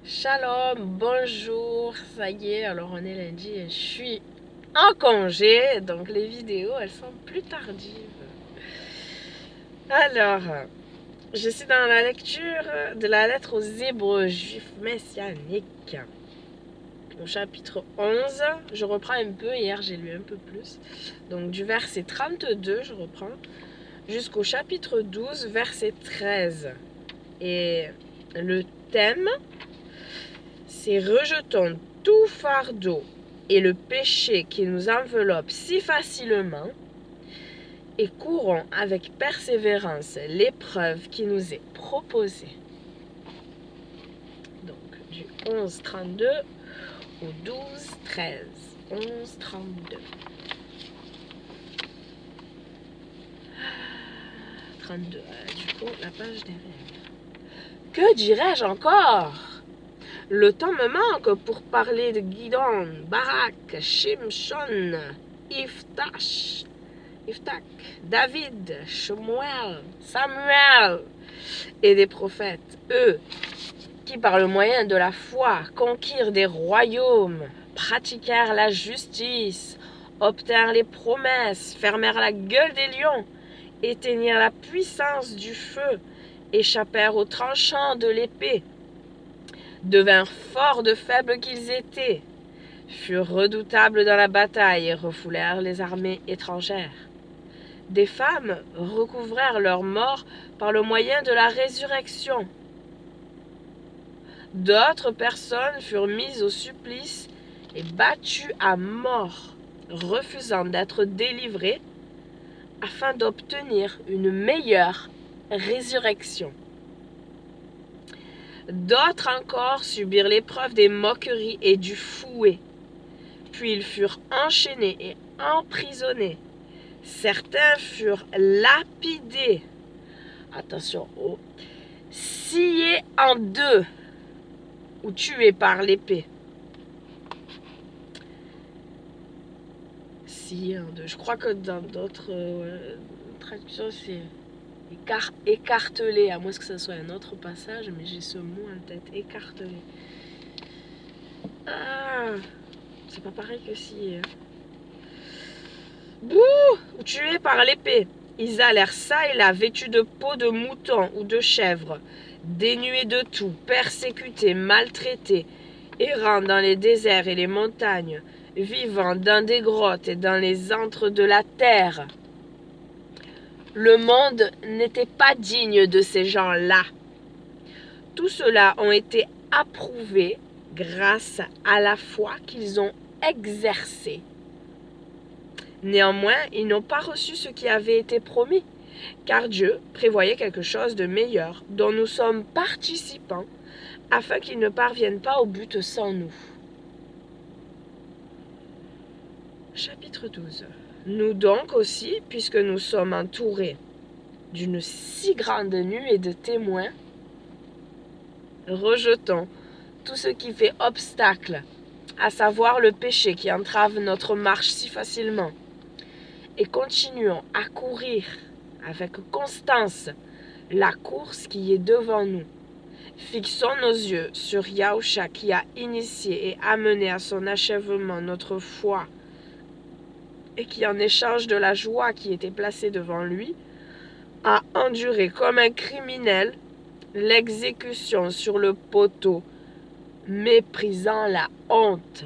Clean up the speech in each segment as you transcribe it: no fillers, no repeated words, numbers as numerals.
Shalom, bonjour, ça y est, alors on est lundi et je suis en congé, donc les vidéos elles sont plus tardives. Alors, je suis dans la lecture de la lettre aux Hébreux juifs messianiques, au chapitre 11. Je reprends un peu, hier j'ai lu un peu plus, donc du verset 32, je reprends, jusqu'au chapitre 12, verset 13. Et le thème, c'est rejetons tout fardeau et le péché qui nous enveloppe si facilement et courons avec persévérance l'épreuve qui nous est proposée. Donc du 11-32 au 12-13. 11-32. 32, du coup, la page derrière. Que dirais-je encore? Le temps me manque pour parler de Gidon, Barak, Shimshon, Iftash, David, Shemuel, Samuel et des prophètes, eux qui par le moyen de la foi conquirent des royaumes, pratiquèrent la justice, obtinrent les promesses, fermèrent la gueule des lions, éteignirent la puissance du feu, échappèrent aux tranchants de l'épée, devinrent forts de faibles qu'ils étaient, furent redoutables dans la bataille et refoulèrent les armées étrangères. Des femmes recouvrèrent leur mort par le moyen de la résurrection. D'autres personnes furent mises au supplice et battues à mort, refusant d'être délivrées afin d'obtenir une meilleure résurrection. D'autres encore subirent l'épreuve des moqueries et du fouet, puis ils furent enchaînés et emprisonnés. Certains furent lapidés, attention, sciés en deux ou tués par l'épée. Sciés en deux. Je crois que dans d'autres traductions, c'est écartelé, à moins que ce soit un autre passage, mais j'ai ce mot en tête, écartelé. Ah, c'est pas pareil que sciés. Bouh! Tués par l'épée. Ils allèrent çà et là, vêtus de peau de mouton ou de chèvre, dénués de tout, persécutés, maltraités, errant dans les déserts et les montagnes, vivant dans des grottes et dans les antres de la terre. Le monde n'était pas digne de ces gens-là. Tous ceux-là ont été approuvés grâce à la foi qu'ils ont exercée. Néanmoins, ils n'ont pas reçu ce qui avait été promis, car Dieu prévoyait quelque chose de meilleur, dont nous sommes participants, afin qu'ils ne parviennent pas au but sans nous. Chapitre 12. Nous donc aussi, puisque nous sommes entourés d'une si grande nuée de témoins, rejetons tout ce qui fait obstacle, à savoir le péché qui entrave notre marche si facilement, et continuons à courir avec constance la course qui est devant nous. Fixons nos yeux sur Yahushua qui a initié et amené à son achèvement notre foi et qui, en échange de la joie qui était placée devant lui, a enduré comme un criminel l'exécution sur le poteau, méprisant la honte.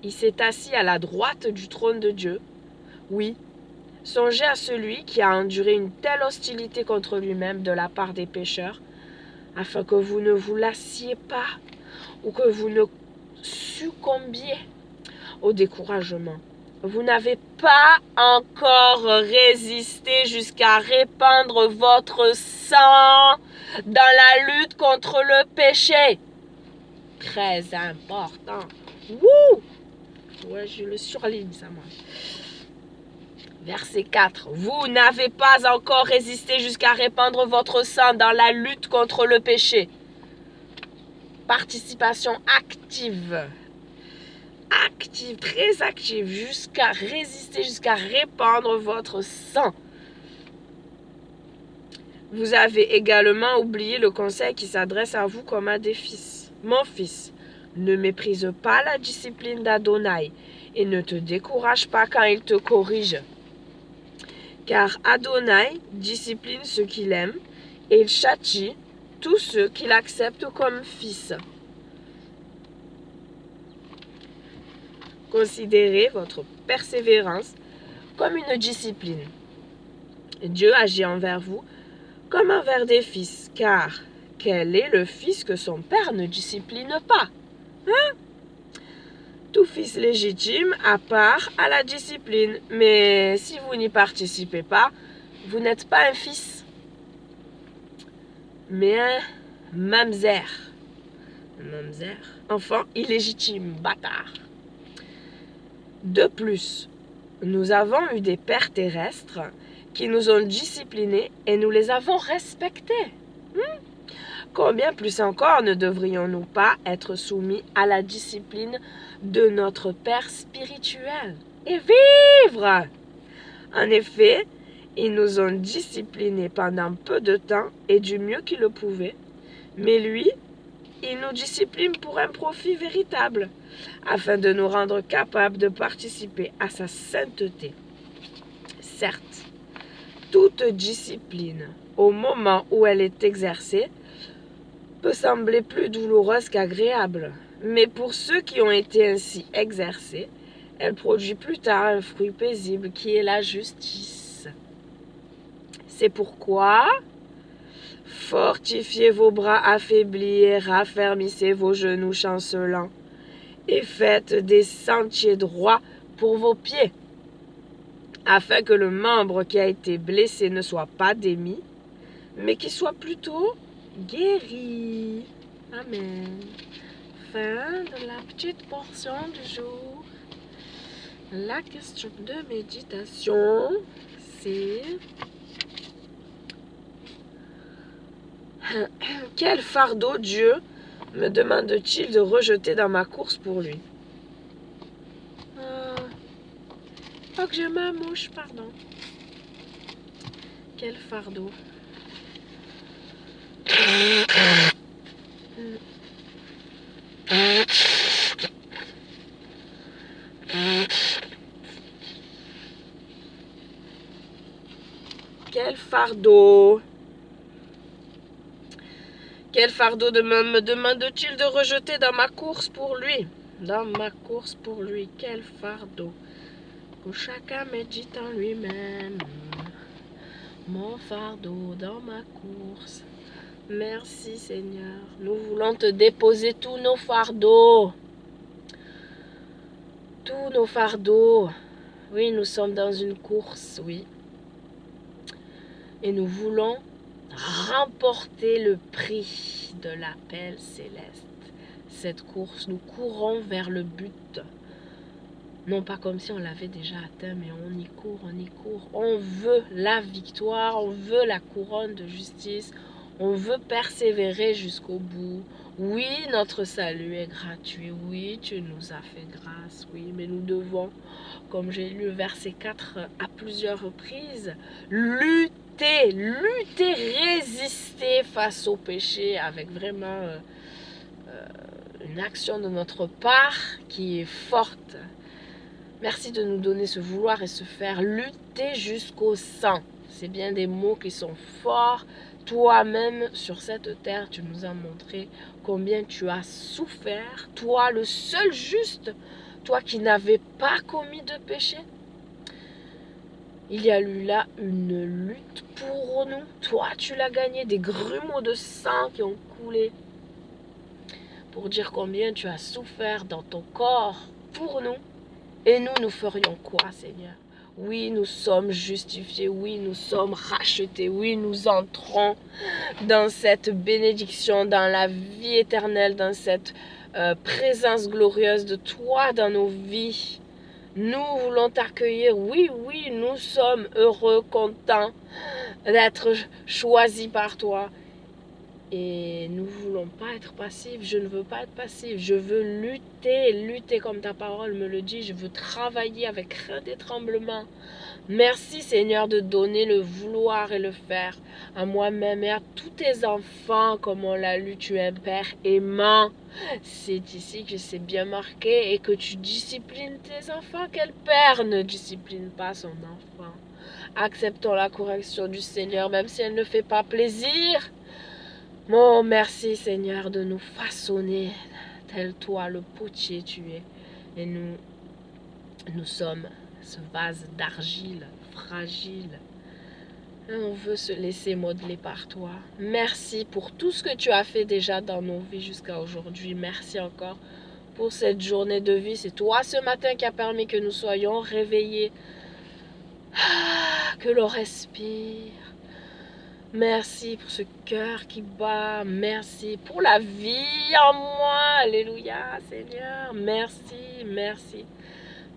Il s'est assis à la droite du trône de Dieu. Oui, songez à celui qui a enduré une telle hostilité contre lui-même de la part des pécheurs, afin que vous ne vous lassiez pas ou que vous ne succombiez au découragement. Vous n'avez pas encore résisté jusqu'à répandre votre sang dans la lutte contre le péché. Très important. Wouh! Ouais, je le surligne, ça, moi. Verset 4. Vous n'avez pas encore résisté jusqu'à répandre votre sang dans la lutte contre le péché. Participation active. Active, très active, jusqu'à résister, jusqu'à répandre votre sang. Vous avez également oublié le conseil qui s'adresse à vous comme à des fils. Mon fils, ne méprise pas la discipline d'Adonai et ne te décourage pas quand il te corrige. Car Adonai discipline ceux qu'il aime et il châtie tous ceux qu'il accepte comme fils. Considérez votre persévérance comme une discipline. Dieu agit envers vous comme envers des fils, car quel est le fils que son père ne discipline pas? Tout fils légitime a part à la discipline, mais si vous n'y participez pas, vous n'êtes pas un fils, mais un mamzer. Un mamzer, enfant illégitime, bâtard. De plus, nous avons eu des pères terrestres qui nous ont disciplinés et nous les avons respectés. Combien plus encore ne devrions-nous pas être soumis à la discipline de notre Père spirituel et vivre? En effet, ils nous ont disciplinés pendant peu de temps et du mieux qu'ils le pouvaient, mais lui, il nous discipline pour un profit véritable, afin de nous rendre capables de participer à sa sainteté. Certes, toute discipline, au moment où elle est exercée, peut sembler plus douloureuse qu'agréable, mais pour ceux qui ont été ainsi exercés, elle produit plus tard un fruit paisible qui est la justice. C'est pourquoi fortifiez vos bras affaiblis et raffermissez vos genoux chancelants, et faites des sentiers droits pour vos pieds, afin que le membre qui a été blessé ne soit pas démis, mais qu'il soit plutôt guéri. Amen. Fin de la petite portion du jour. La question de méditation, c'est: quel fardeau Dieu me demande-t-il de rejeter dans ma course pour lui? Oh, que je me mouche, pardon. Quel fardeau? Quel fardeau? Quel fardeau me demande-t-il de rejeter dans ma course pour lui? Dans ma course pour lui, quel fardeau? Que chacun médite en lui-même. Mon fardeau dans ma course. Merci Seigneur. Nous voulons te déposer tous nos fardeaux. Tous nos fardeaux. Oui, nous sommes dans une course, oui. Et nous voulons remporter le prix de l'appel céleste. Cette course, nous courons vers le but. Non pas comme si on l'avait déjà atteint, mais on y court, on y court. On veut la victoire, on veut la couronne de justice. On veut persévérer jusqu'au bout. Oui, notre salut est gratuit. Oui, tu nous as fait grâce. Oui, mais nous devons, comme j'ai lu le verset 4 à plusieurs reprises, lutter, résister face au péché avec vraiment une action de notre part qui est forte. Merci de nous donner ce vouloir et ce faire, lutter jusqu'au sang. C'est bien des mots qui sont forts. Toi-même, sur cette terre, tu nous as montré combien tu as souffert. Toi, le seul juste, toi qui n'avais pas commis de péché. Il y a eu là une lutte pour nous. Toi, tu l'as gagné, des grumeaux de sang qui ont coulé. Pour dire combien tu as souffert dans ton corps pour nous. Et nous ferions quoi, Seigneur? Oui, nous sommes justifiés. Oui, nous sommes rachetés. Oui, nous entrons dans cette bénédiction, dans la vie éternelle, dans cette présence glorieuse de toi dans nos vies. Nous voulons t'accueillir. Oui, nous sommes heureux, contents d'être choisis par toi. Et nous ne voulons pas être passifs. Je ne veux pas être passif. Je veux lutter comme ta parole me le dit. Je veux travailler avec crainte et tremblement. Merci Seigneur de donner le vouloir et le faire à moi-même et à tous tes enfants, comme on l'a lu, tu es un Père aimant. C'est ici que c'est bien marqué et que tu disciplines tes enfants. Quel père ne discipline pas son enfant? Acceptons la correction du Seigneur, même si elle ne fait pas plaisir. Mon merci Seigneur de nous façonner tel toi, le potier tu es. Et nous sommes ce vase d'argile fragile. Et on veut se laisser modeler par toi. Merci pour tout ce que tu as fait déjà dans nos vies jusqu'à aujourd'hui. Merci encore pour cette journée de vie. C'est toi ce matin qui a permis que nous soyons réveillés. Que l'on respire. Merci pour ce cœur qui bat. Merci pour la vie en moi. Alléluia, Seigneur. Merci, merci.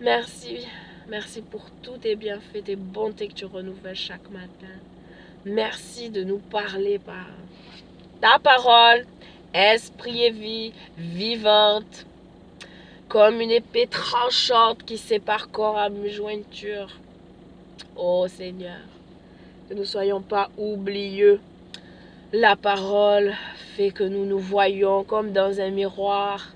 Merci. Merci pour tous tes bienfaits, tes bontés que tu renouvelles chaque matin. Merci de nous parler par ta parole, esprit et vie, vivante, comme une épée tranchante qui sépare corps à jointure. Oh Seigneur, que nous ne soyons pas oublieux. La parole fait que nous nous voyons comme dans un miroir.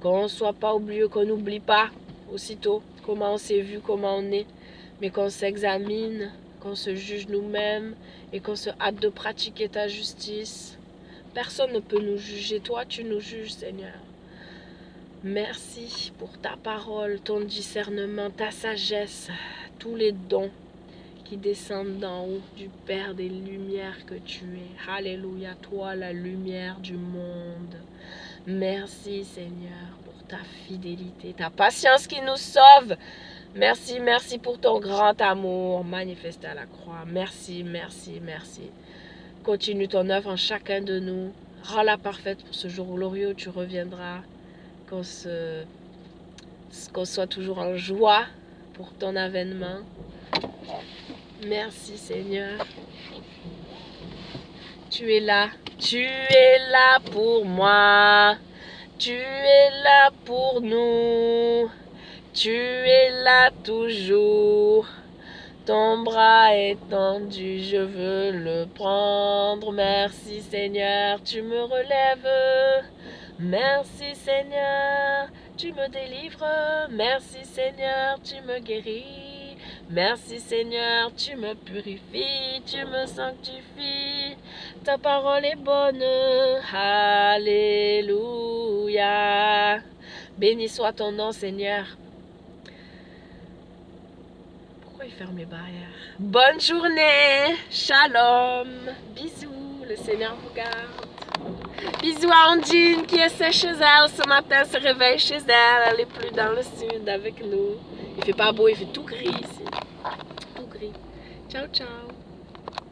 Qu'on ne soit pas oublieux, qu'on n'oublie pas aussitôt comment on s'est vu, comment on est, mais qu'on s'examine, qu'on se juge nous-mêmes et qu'on se hâte de pratiquer ta justice. Personne ne peut nous juger, toi tu nous juges Seigneur. Merci pour ta parole, ton discernement, ta sagesse, tous les dons qui descendent d'en haut du Père des lumières que tu es. Alléluia, toi la lumière du monde. Merci Seigneur pour ta fidélité, ta patience qui nous sauve. Merci, merci pour ton grand amour manifesté à la croix. Merci, merci, merci. Continue ton œuvre en chacun de nous. Rends-la parfaite pour ce jour glorieux où tu reviendras. Qu'on soit toujours en joie pour ton avènement. Merci Seigneur. Tu es là pour moi. Tu es là pour nous. Tu es là toujours. Ton bras est tendu, je veux le prendre. Merci Seigneur, tu me relèves. Merci Seigneur, tu me délivres. Merci Seigneur, tu me guéris. Merci Seigneur, tu me purifies, tu me sanctifies. Ta parole est bonne. Alléluia. Béni soit ton nom Seigneur. Pourquoi il ferme les barrières? Bonne journée. Shalom. Bisous. Le Seigneur vous garde. Bisous à Andine qui est chez elle ce matin, se réveille chez elle. Elle n'est plus dans le sud avec nous. Il fait pas beau, il fait tout gris ici. Tout gris. Ciao, ciao.